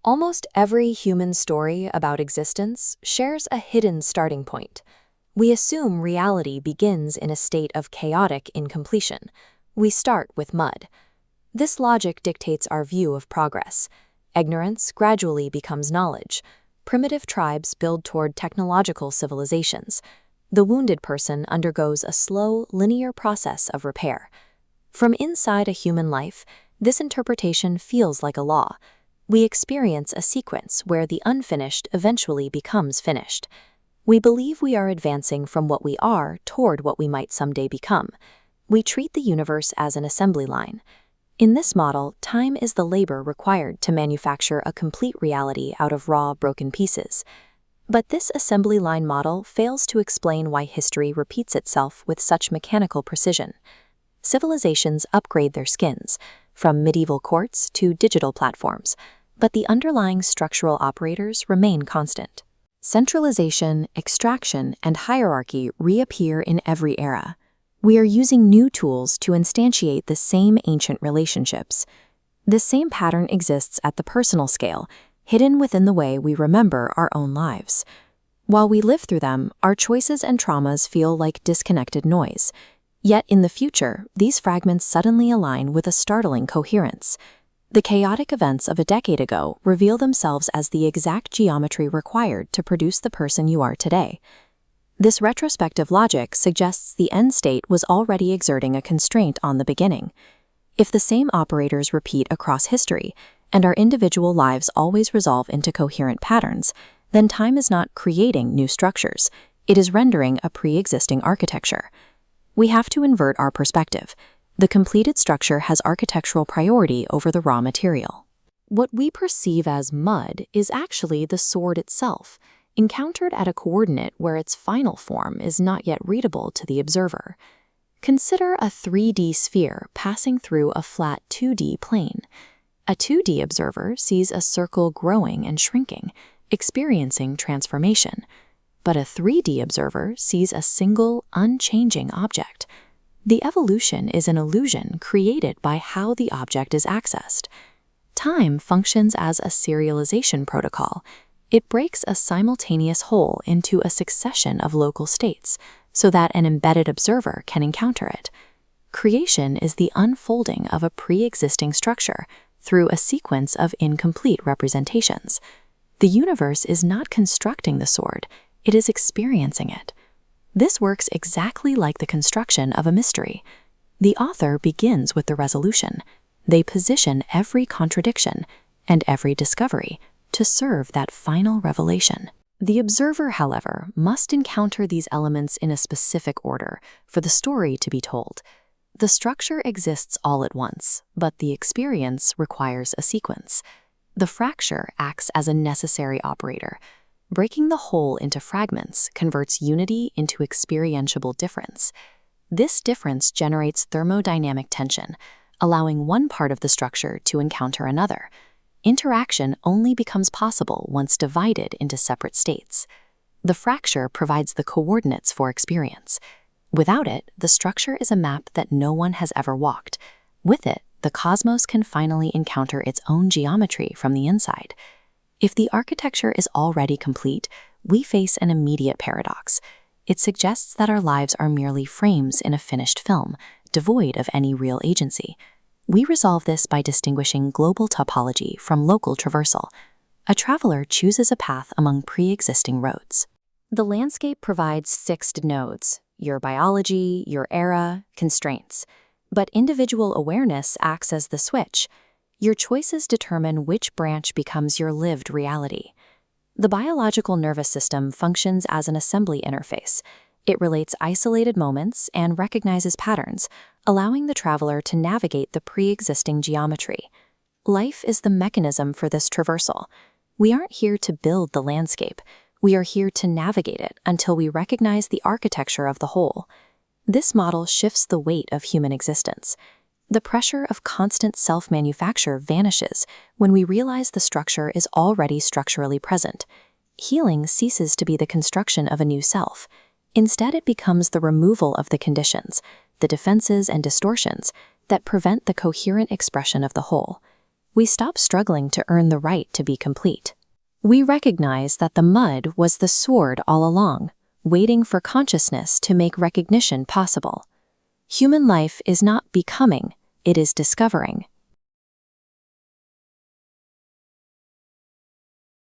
Almost every human story about existence shares a hidden starting point. We assume reality begins in a state of chaotic incompletion. We start with mud. This logic dictates our view of progress. Ignorance gradually becomes knowledge. Primitive tribes build toward technological civilizations. The wounded person undergoes a slow, linear process of repair. From inside a human life, this interpretation feels like a law. We experience a sequence where the unfinished eventually becomes finished. We believe we are advancing from what we are toward what we might someday become. We treat the universe as an assembly line. In this model, time is the labor required to manufacture a complete reality out of raw, broken pieces. But this assembly line model fails to explain why history repeats itself with such mechanical precision. Civilizations upgrade their skins, from medieval courts to digital platforms, but the underlying structural operators remain constant. Centralization, extraction, and hierarchy reappear in every era. We are using new tools to instantiate the same ancient relationships. This same pattern exists at the personal scale, hidden within the way we remember our own lives. While we live through them, our choices and traumas feel like disconnected noise. Yet in the future, these fragments suddenly align with a startling coherence. The chaotic events of a decade ago reveal themselves as the exact geometry required to produce the person you are today. This retrospective logic suggests the end state was already exerting a constraint on the beginning. If the same operators repeat across history, and our individual lives always resolve into coherent patterns, then time is not creating new structures, it is rendering a pre-existing architecture. We have to invert our perspective. The completed structure has architectural priority over the raw material. What we perceive as mud is actually the sword itself, encountered at a coordinate where its final form is not yet readable to the observer. Consider a 3D sphere passing through a flat 2D plane. A 2D observer sees a circle growing and shrinking, experiencing transformation. But a 3D observer sees a single, unchanging object. The evolution is an illusion created by how the object is accessed. Time functions as a serialization protocol. It breaks a simultaneous whole into a succession of local states so that an embedded observer can encounter it. Creation is the unfolding of a pre-existing structure through a sequence of incomplete representations. The universe is not constructing the sword, it is experiencing it. This works exactly like the construction of a mystery. The author begins with the resolution. They position every contradiction and every discovery to serve that final revelation. The observer, however, must encounter these elements in a specific order for the story to be told. The structure exists all at once, but the experience requires a sequence. The fracture acts as a necessary operator. Breaking the whole into fragments converts unity into experientiable difference. This difference generates thermodynamic tension, allowing one part of the structure to encounter another. Interaction only becomes possible once divided into separate states. The fracture provides the coordinates for experience. Without it, the structure is a map that no one has ever walked. With it, the cosmos can finally encounter its own geometry from the inside. If the architecture is already complete, we face an immediate paradox. It suggests that our lives are merely frames in a finished film, devoid of any real agency. We resolve this by distinguishing global topology from local traversal. A traveler chooses a path among pre-existing roads. The landscape provides fixed nodes, your biology, your era, constraints. But individual awareness acts as the switch. Your choices determine which branch becomes your lived reality. The biological nervous system functions as an assembly interface. It relates isolated moments and recognizes patterns, allowing the traveler to navigate the pre-existing geometry. Life is the mechanism for this traversal. We aren't here to build the landscape. We are here to navigate it until we recognize the architecture of the whole. This model shifts the weight of human existence. The pressure of constant self-manufacture vanishes when we realize the structure is already structurally present. Healing ceases to be the construction of a new self. Instead, it becomes the removal of the conditions, the defenses and distortions that prevent the coherent expression of the whole. we stop struggling to earn the right to be complete. We recognize that the mud was the sword all along, waiting for consciousness to make recognition possible. Human life is not becoming, it is discovering.